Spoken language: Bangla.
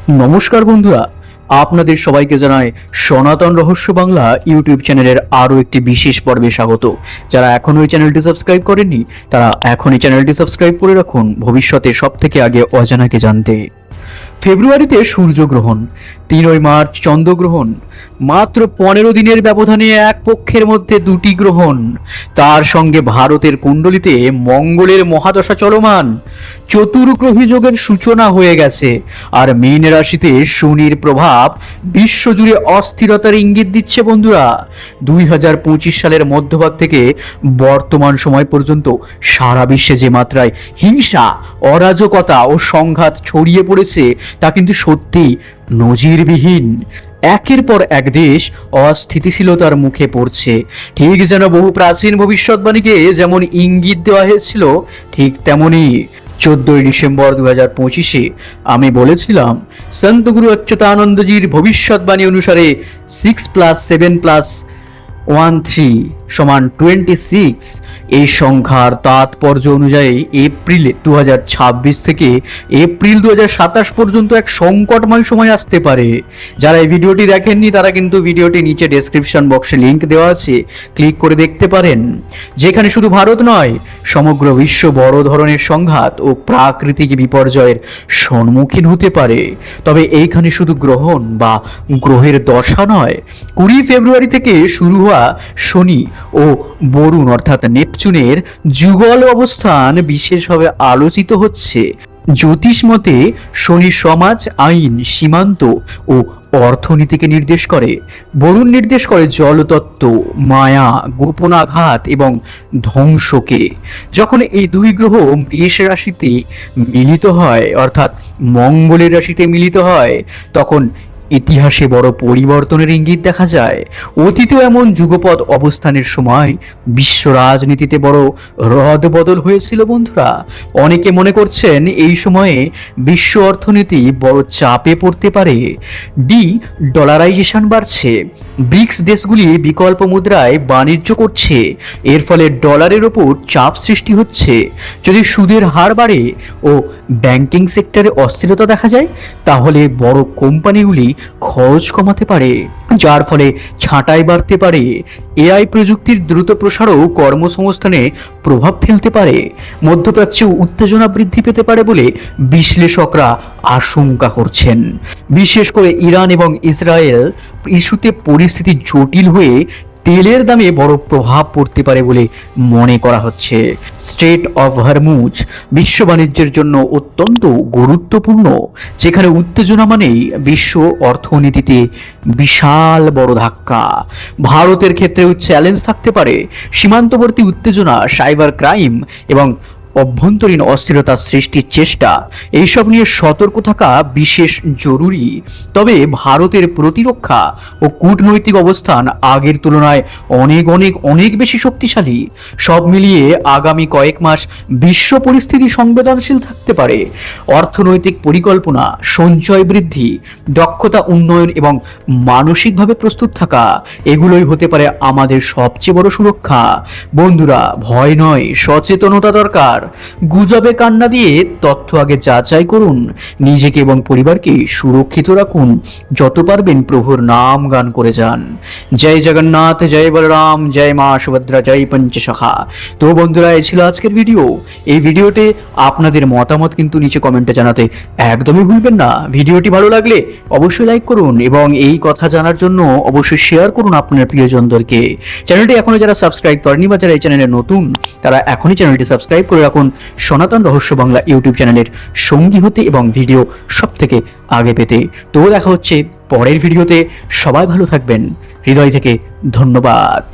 নমস্কার বন্ধুরা, আপনাদের সবাইকে জানাই সনাতন রহস্য বাংলা ইউটিউব চ্যানেলের আরও একটি বিশেষ পর্বে স্বাগত। যারা এখনও এই চ্যানেলটি সাবস্ক্রাইব করেননি তারা এখনই চ্যানেলটি সাবস্ক্রাইব করে রাখুন ভবিষ্যতে সবথেকে আগে অজানাকে জানতে। ফেব্রুয়ারিতে সূর্যগ্রহণ, 3 মার্চ চন্দ্রগ্রহণ, মাত্র 15 দিনের ব্যবধানে এক পক্ষের মধ্যে দুটি গ্রহণ, তার সঙ্গে ভারতের কুণ্ডলিতে মঙ্গলের মহাদশা চলমান, চতুর্গ্রহী যোগের সূচনা হয়ে গেছে। আর মীন রাশিতে শনির প্রভাব বিশ্বজুড়ে অস্থিরতার ইঙ্গিত দিচ্ছে। বন্ধুরা, 2025 সালের মধ্যভাগ থেকে বর্তমান সময় পর্যন্ত সারা বিশ্বে যে মাত্রায় হিংসা, অরাজকতা ও সংঘাত ছড়িয়ে পড়েছে তা কিন্তু সত্যি নজিরবিহীন। একের পর এক দেশ অস্থিতিশীলতার মুখে পড়ছে, ঠিক যেন বহু প্রাচীন ভবিষ্যৎবাণীকে যেমন ইঙ্গিত দেওয়া হয়েছিল ঠিক তেমনই 14 ডিসেম্বর 2025 আমি বলেছিলাম সন্ত গুরু অচ্যুতানন্দজির ভবিষ্যৎবাণী অনুসারে 6+7+13 সমান 26। এই সংখ্যার তাৎপর্য অনুযায়ী এপ্রিল 2026 থেকে এপ্রিল 2027 পর্যন্ত এক সংকটময় সময় আসতে পারে। যারা এই ভিডিওটি দেখেননি তারা কিন্তু ভিডিওটি নিচে ডেসক্রিপশন বক্সে লিংক দেওয়া আছে, ক্লিক করে দেখতে পারেন। যেখানে শুধু ভারত নয়, সমগ্র বিশ্ব বড় ধরনের সংঘাত ও প্রাকৃতিক বিপর্যয়ের সম্মুখীন হতে পারে। তবে এইখানে শুধু গ্রহণ বা গ্রহের দশা নয়, 20 ফেব্রুয়ারি থেকে শুরু হওয়া শনি ও বরুণ অর্থাৎ নেপচুনের যুগল অবস্থান বিশেষভাবে আলোচিত হচ্ছে। জ্যোতিষ মতে শনি সমাজ, আইন, সীমান্ত ও অর্থনীতিকে নির্দেশ করে, বরুণ নির্দেশ করে জলতত্ত্ব, মায়া, গোপনাঘাত এবং ধ্বংসকে। যখন এই দুই গ্রহ মেষ রাশিতে মিলিত হয় অর্থাৎ মঙ্গলের রাশিতে মিলিত হয় তখন ইতিহাসে বড় পরিবর্তনের ইঙ্গিত দেখা যায়। অতীতেও এমন যুগপৎ অবস্থানের সময় বিশ্ব রাজনীতিতে বড় রদবদল হয়েছিল। বন্ধুরা, অনেকে মনে করছেন এই সময়ে বিশ্ব অর্থনীতি বড় চাপে পড়তে পারে। ডলারাইজেশন বাড়ছে, ব্রিক্স দেশগুলি বিকল্প মুদ্রায় বাণিজ্য করছে, এর ফলে ডলারের ওপর চাপ সৃষ্টি হচ্ছে। যদি সুদের হার বাড়ে ও ব্যাংকিং সেক্টরে অস্থিরতা দেখা যায় তাহলে বড় কোম্পানিগুলি খরচ কমাতে পারে, যার ফলে ছাঁটাই বাড়তে পারে। এআই প্রযুক্তির দ্রুত প্রসারও কর্মসংস্থানে প্রভাব ফেলতে পারে। মধ্যপ্রাচ্যেও উত্তেজনা বৃদ্ধি পেতে পারে বলে বিশ্লেষকরা আশঙ্কা করছেন। বিশেষ করে ইরান এবং ইসরায়েল ইস্যুতে পরিস্থিতি জটিল হয়ে তেলের দামে বড় প্রভাব পড়তে পারে বলে মনে করা হচ্ছে। স্ট্রেট অফ হরমুজ বিশ্ব বাণিজ্যের জন্য অত্যন্ত গুরুত্বপূর্ণ, যেখানে উত্তেজনা মানেই বিশ্ব অর্থনীতিতে বিশাল বড় ধাক্কা। ভারতের ক্ষেত্রেও চ্যালেঞ্জ থাকতে পারে, সীমান্তবর্তী উত্তেজনা, সাইবার ক্রাইম এবং অভ্যন্তরীণ অস্থিরতা সৃষ্টির চেষ্টা, এইসব নিয়ে সতর্ক থাকা বিশেষ জরুরি। তবে ভারতের প্রতিরক্ষা ও কূটনৈতিক অবস্থান আগের তুলনায় অনেক বেশি শক্তিশালী। সব মিলিয়ে আগামী কয়েক মাস বিশ্ব পরিস্থিতি সংবেদনশীল থাকতে পারে। অর্থনৈতিক পরিকল্পনা, সঞ্চয় বৃদ্ধি, দক্ষতা উন্নয়ন এবং মানসিকভাবে প্রস্তুত থাকা, এগুলোই হতে পারে আমাদের সবচেয়ে বড় সুরক্ষা। বন্ধুরা, ভয় নয়, সচেতনতা দরকার। গুজবে কান্না দিয়ে তথ্য আগে যাচাই করুন, নিজেকে এবং পরিবারকে সুরক্ষিত রাখুন। যত পারবেন প্রভুর নাম গান করে যান। জয় জগন্নাথ, জয় বলরাম, জয় মা সুভদ্রা, জয় পঞ্চসখা। তো বন্ধুরা, এই ছিল আজকের ভিডিও। এই ভিডিওতে আপনাদের মতামত কিন্তু নিচে কমেন্টে জানাতে একদমই ভুলবেন না। ভিডিওটি ভালো লাগলে অবশ্যই লাইক করুন এবং এই কথা জানার জন্য অবশ্যই শেয়ার করুন আপনার প্রিয়জনদেরকে। চ্যানেলটি এখনো যারা সাবস্ক্রাইব করেনি বা যারা এই চ্যানেলে নতুন তারা এখনই চ্যানেলটি সাবস্ক্রাইব করে রাখুন সনাতন রহস্য বাংলা ইউটিউব চ্যানেলের সঙ্গী হতে এবং ভিডিও সব থেকে আগে পেতে। তো দেখা হচ্ছে পরের ভিডিওতে। সবাই ভালো থাকবেন, হৃদয় থেকে ধন্যবাদ।